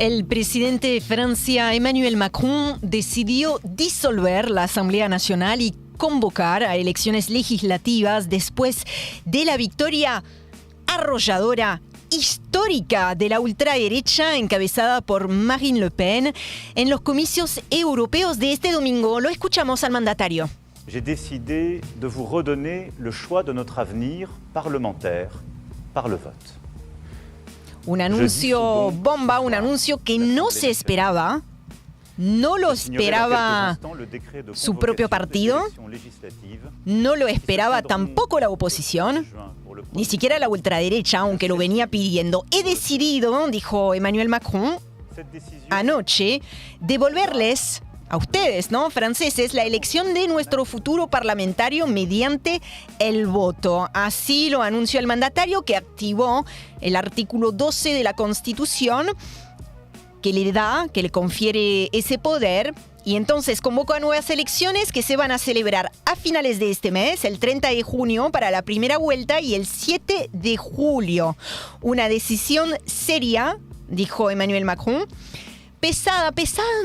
El presidente de Francia, Emmanuel Macron, decidió disolver la Asamblea Nacional y convocar a elecciones legislativas después de la victoria arrolladora histórica de la ultraderecha encabezada por Marine Le Pen en los comicios europeos de este domingo. Lo escuchamos al mandatario. J'ai décidé de vous redonner le choix de notre avenir parlementaire par le vote. Un anuncio bomba, un anuncio que no se esperaba. No lo esperaba su propio partido, no lo esperaba tampoco la oposición, ni siquiera la ultraderecha, aunque lo venía pidiendo. He decidido, dijo Emmanuel Macron anoche, devolverles a ustedes, ¿no?, franceses, la elección de nuestro futuro parlamentario mediante el voto. Así lo anunció el mandatario, que activó el artículo 12 de la Constitución, que le confiere ese poder, y entonces convocó a nuevas elecciones que se van a celebrar a finales de este mes, el 30 de junio para la primera vuelta y el 7 de julio. Una decisión seria, dijo Emmanuel Macron. Pesada,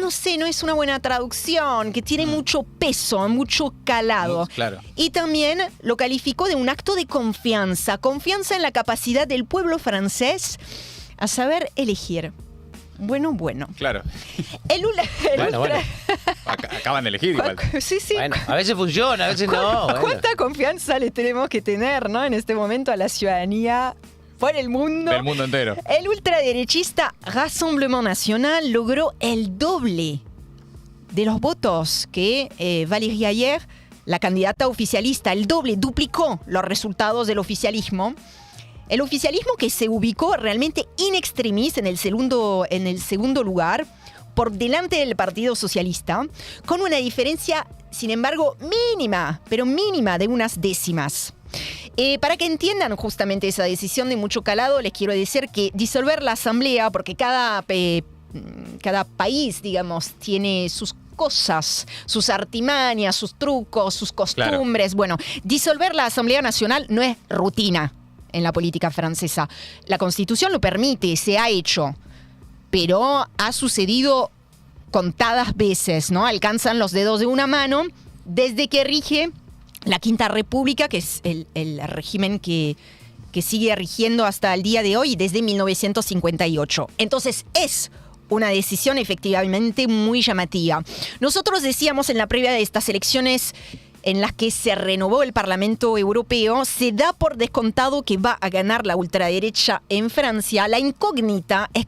no sé, no es una buena traducción, que tiene mucho peso, mucho calado. Claro. Y también lo calificó de un acto de confianza en la capacidad del pueblo francés a saber elegir. Bueno. Claro. Bueno. Acaban de elegir igual. Sí. Bueno, a veces funciona, a veces no. Bueno. ¿Cuánta confianza le tenemos que tener, ¿no?, en este momento a la ciudadanía por el mundo? Del mundo entero. El ultraderechista Rassemblement National logró el doble de los votos que Valérie Ayer, la candidata oficialista, duplicó los resultados del oficialismo. El oficialismo que se ubicó realmente in extremis en el segundo lugar, por delante del Partido Socialista, con una diferencia, sin embargo, mínima, de unas décimas. Para que entiendan justamente esa decisión de mucho calado, les quiero decir que disolver la asamblea, porque cada país, digamos, tiene sus cosas, sus artimañas, sus trucos, sus costumbres. Claro. Bueno, disolver la Asamblea Nacional no es rutina en la política francesa. La Constitución lo permite, se ha hecho, pero ha sucedido contadas veces, ¿no? Alcanzan los dedos de una mano desde que rige la Quinta República, que es el régimen que sigue rigiendo hasta el día de hoy, desde 1958. Entonces es una decisión efectivamente muy llamativa. Nosotros decíamos en la previa de estas elecciones en las que se renovó el Parlamento Europeo, se da por descontado que va a ganar la ultraderecha en Francia. La incógnita es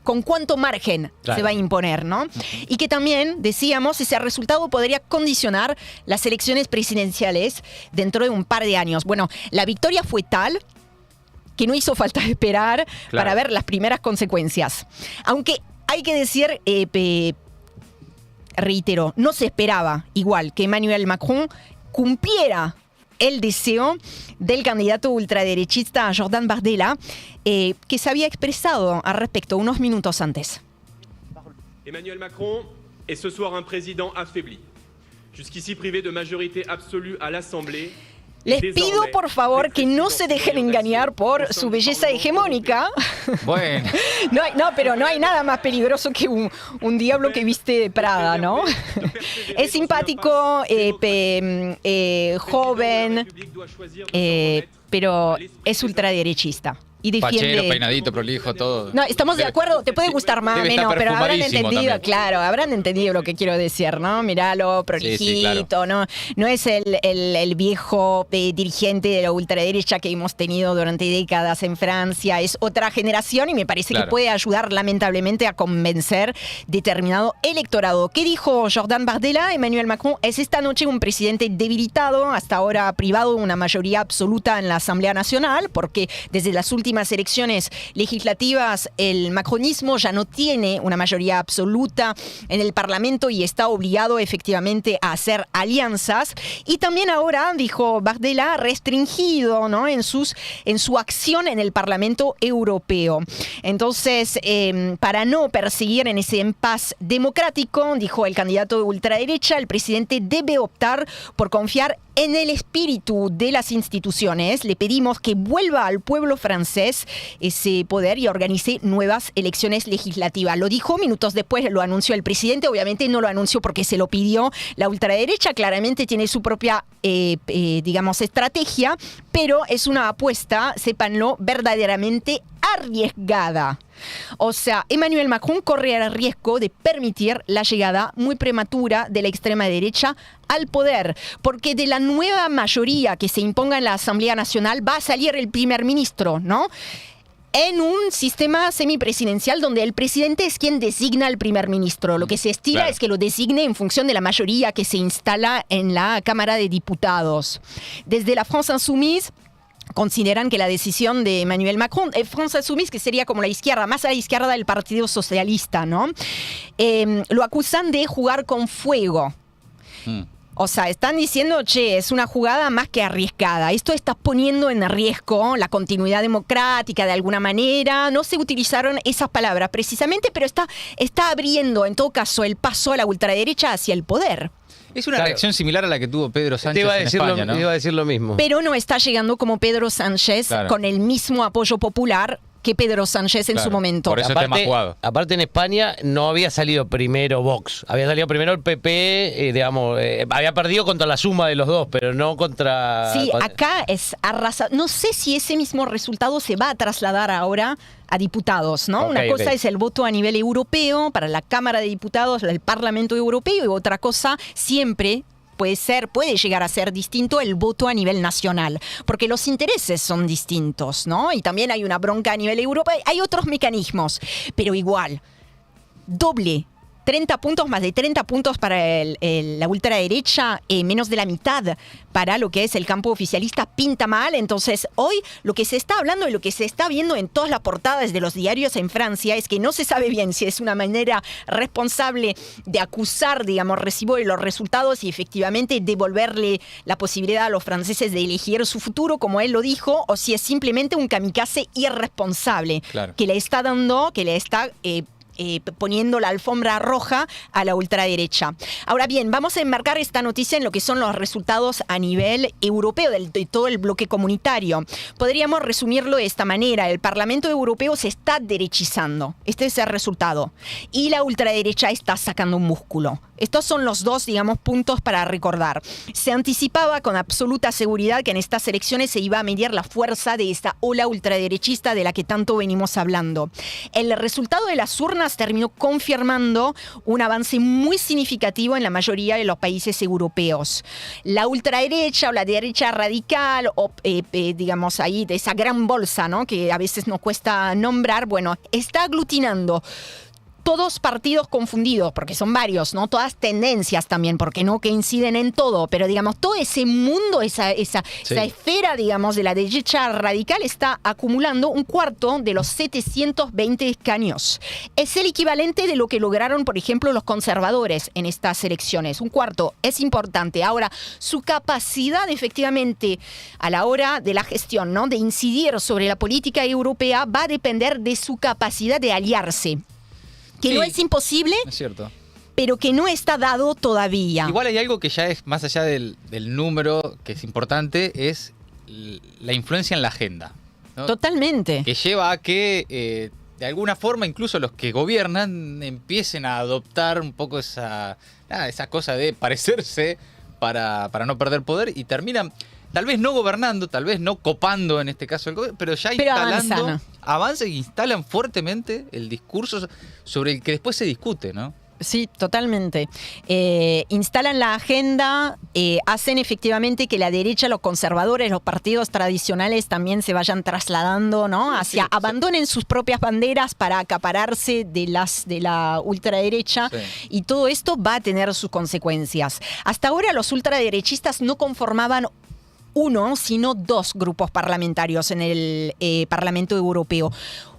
con cuánto margen se va a imponer, ¿no? Y que también, decíamos, ese resultado podría condicionar las elecciones presidenciales dentro de un par de años. Bueno, la victoria fue tal que no hizo falta esperar para ver las primeras consecuencias. Aunque hay que decir, reitero, no se esperaba, igual que Emmanuel Macron cumpliera el deseo del candidato ultraderechista Jordan Bardella, que se había expresado al respecto unos minutos antes. Emmanuel Macron est ce soir un président affaibli. Jusqu'ici privé de majorité absolue à l'Assemblée. Les pido, por favor, que no se dejen engañar por su belleza hegemónica. Bueno. Pero no hay nada más peligroso que un diablo que viste de Prada, ¿no? Es simpático, joven, pero es ultraderechista. Y defiende... Pachero, peinadito, prolijo, todo. No, estamos de acuerdo, te puede gustar más o menos, pero habrán entendido, también. habrán entendido lo que quiero decir, ¿no? Míralo, prolijito, sí, claro. No es el viejo dirigente de la ultraderecha que hemos tenido durante décadas en Francia, es otra generación y me parece que puede ayudar lamentablemente a convencer determinado electorado. ¿Qué dijo Jordan Bardella? Emmanuel Macron es esta noche un presidente debilitado, hasta ahora privado de una mayoría absoluta en la Asamblea Nacional, porque desde las últimas elecciones legislativas el macronismo ya no tiene una mayoría absoluta en el Parlamento y está obligado efectivamente a hacer alianzas. Y también ahora, dijo Bardella, restringido, ¿no?, en su acción en el Parlamento Europeo. Entonces, para no perseguir en ese impas democrático, dijo el candidato de ultraderecha, el presidente debe optar por confiar En el espíritu de las instituciones, le pedimos que vuelva al pueblo francés ese poder y organice nuevas elecciones legislativas. Lo dijo minutos después, lo anunció el presidente. Obviamente no lo anunció porque se lo pidió la ultraderecha. Claramente tiene su propia, estrategia, pero es una apuesta, sépanlo, verdaderamente arriesgada. O sea, Emmanuel Macron corre el riesgo de permitir la llegada muy prematura de la extrema derecha al poder, porque de la nueva mayoría que se imponga en la Asamblea Nacional va a salir el primer ministro, ¿no? En un sistema semipresidencial donde el presidente es quien designa al primer ministro. Lo que se estila es que lo designe en función de la mayoría que se instala en la Cámara de Diputados. Desde la France Insoumise consideran que la decisión de Emmanuel Macron, France Insoumise, que sería como la izquierda, más a la izquierda del Partido Socialista, ¿no? Lo acusan de jugar con fuego. O sea, están diciendo, es una jugada más que arriesgada. Esto está poniendo en riesgo la continuidad democrática de alguna manera. No se utilizaron esas palabras precisamente, pero está abriendo, en todo caso, el paso a la ultraderecha hacia el poder. Es una reacción similar a la que tuvo Pedro Sánchez en España, ¿no? Te iba a decir lo mismo. Pero no está llegando como Pedro Sánchez con el mismo apoyo popular que Pedro Sánchez en su momento. Por eso está más jugado. Aparte, en España no había salido primero Vox. Había salido primero el PP, había perdido contra la suma de los dos, pero no contra... Sí, acá es arrasado. No sé si ese mismo resultado se va a trasladar ahora a diputados, ¿no? Una cosa es el voto a nivel europeo para la Cámara de Diputados, el Parlamento Europeo, y otra cosa siempre puede llegar a ser distinto el voto a nivel nacional, porque los intereses son distintos, ¿no? Y también hay una bronca a nivel europeo, hay otros mecanismos, pero igual, doble. 30 puntos, más de 30 puntos para la ultraderecha, menos de la mitad para lo que es el campo oficialista, pinta mal. Entonces, hoy lo que se está hablando y lo que se está viendo en todas las portadas de los diarios en Francia es que no se sabe bien si es una manera responsable de acusar, recibo de los resultados y efectivamente devolverle la posibilidad a los franceses de elegir su futuro, como él lo dijo, o si es simplemente un kamikaze irresponsable que le está dando, que le está... poniendo la alfombra roja a la ultraderecha. Ahora bien, vamos a enmarcar esta noticia en lo que son los resultados a nivel europeo de todo el bloque comunitario. Podríamos resumirlo de esta manera: el Parlamento Europeo se está derechizando. Este es el resultado. Y la ultraderecha está sacando un músculo. Estos son los dos, puntos para recordar. Se anticipaba con absoluta seguridad que en estas elecciones se iba a medir la fuerza de esta ola ultraderechista de la que tanto venimos hablando. El resultado de las urnas terminó confirmando un avance muy significativo en la mayoría de los países europeos. La ultraderecha o la derecha radical, o ahí de esa gran bolsa, ¿no?, que a veces nos cuesta nombrar, está aglutinando todos partidos confundidos, porque son varios, ¿no? Todas tendencias también, porque no que inciden en todo, pero todo ese mundo, esa esfera, de la derecha radical está acumulando un cuarto de los 720 escaños. Es el equivalente de lo que lograron, por ejemplo, los conservadores en estas elecciones. Un cuarto es importante. Ahora, su capacidad efectivamente a la hora de la gestión, ¿no?, de incidir sobre la política europea va a depender de su capacidad de aliarse. Que no es imposible, es cierto, pero que no está dado todavía. Igual hay algo que ya es más allá del número, que es importante, es la influencia en la agenda, ¿no? Totalmente. Que lleva a que, de alguna forma, incluso los que gobiernan empiecen a adoptar un poco esa cosa de parecerse para no perder poder, y terminan tal vez no gobernando, tal vez no copando en este caso el gobierno, pero ya instalando, avanzan e instalan fuertemente el discurso sobre el que después se discute, ¿no? Sí, totalmente. Instalan la agenda, hacen efectivamente que la derecha, los conservadores, los partidos tradicionales también se vayan trasladando, ¿no?, abandonen sus propias banderas para acapararse de la ultraderecha, y todo esto va a tener sus consecuencias. Hasta ahora los ultraderechistas no conformaban uno, sino dos grupos parlamentarios en el Parlamento Europeo.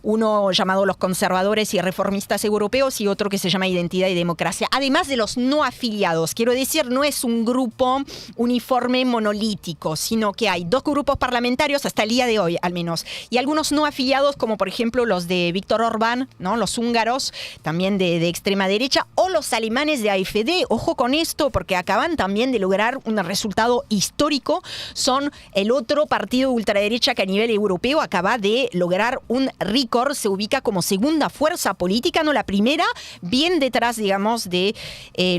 uno llamado los conservadores y reformistas europeos y otro que se llama Identidad y Democracia. Además de los no afiliados, quiero decir, no es un grupo uniforme monolítico, sino que hay 2 grupos parlamentarios hasta el día de hoy, al menos, y algunos no afiliados, como por ejemplo los de Víctor Orbán, ¿no? Los húngaros, también de extrema derecha, o los alemanes de AfD. Ojo con esto, porque acaban también de lograr un resultado histórico. Son el otro partido de ultraderecha que a nivel europeo acaba de lograr un récord. Se ubica como segunda fuerza política, no la primera, bien detrás, digamos, de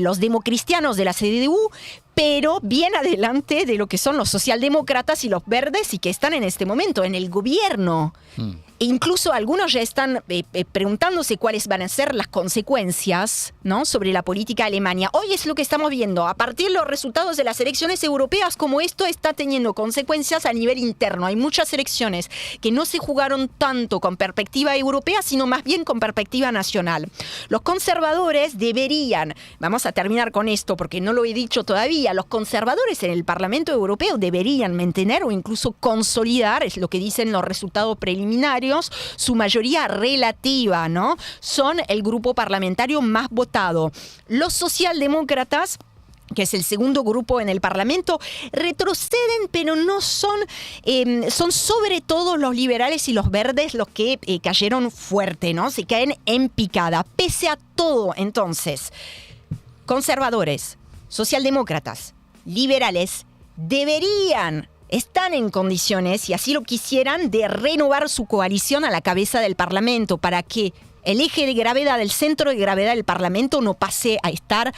los democristianos de la CDU, pero bien adelante de lo que son los socialdemócratas y los verdes, y que están en este momento en el gobierno. E incluso algunos ya están preguntándose cuáles van a ser las consecuencias, ¿no?, sobre la política de Alemania. Hoy es lo que estamos viendo. A partir de los resultados de las elecciones europeas, como esto está teniendo consecuencias a nivel interno. Hay muchas elecciones que no se jugaron tanto con perspectiva europea, sino más bien con perspectiva nacional. Los conservadores deberían, vamos a terminar con esto porque no lo he dicho todavía, los conservadores en el Parlamento Europeo deberían mantener o incluso consolidar, es lo que dicen los resultados preliminares, su mayoría relativa, ¿no? Son el grupo parlamentario más votado. Los socialdemócratas, que es el segundo grupo en el Parlamento, retroceden, pero no son, son sobre todo los liberales y los verdes los que cayeron fuerte, ¿no? Se caen en picada. Pese a todo, entonces, conservadores, socialdemócratas, liberales, están en condiciones, si así lo quisieran, de renovar su coalición a la cabeza del Parlamento para que el eje de gravedad, el centro de gravedad del Parlamento no pase a estar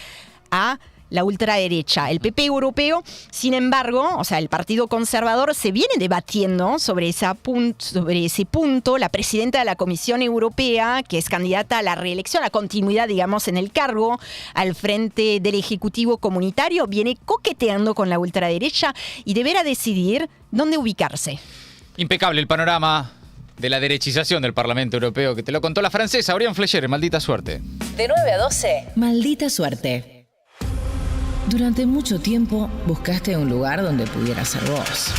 a la ultraderecha. El PP europeo, sin embargo, o sea, el Partido Conservador se viene debatiendo sobre ese punto. La presidenta de la Comisión Europea, que es candidata a la reelección, a continuidad, digamos, en el cargo al frente del Ejecutivo Comunitario, viene coqueteando con la ultraderecha y deberá decidir dónde ubicarse. Impecable el panorama de la derechización del Parlamento Europeo, que te lo contó la francesa Oriane Fleischer, Maldita Suerte. De 9 a 12, Maldita Suerte. Durante mucho tiempo buscaste un lugar donde pudieras ser vos.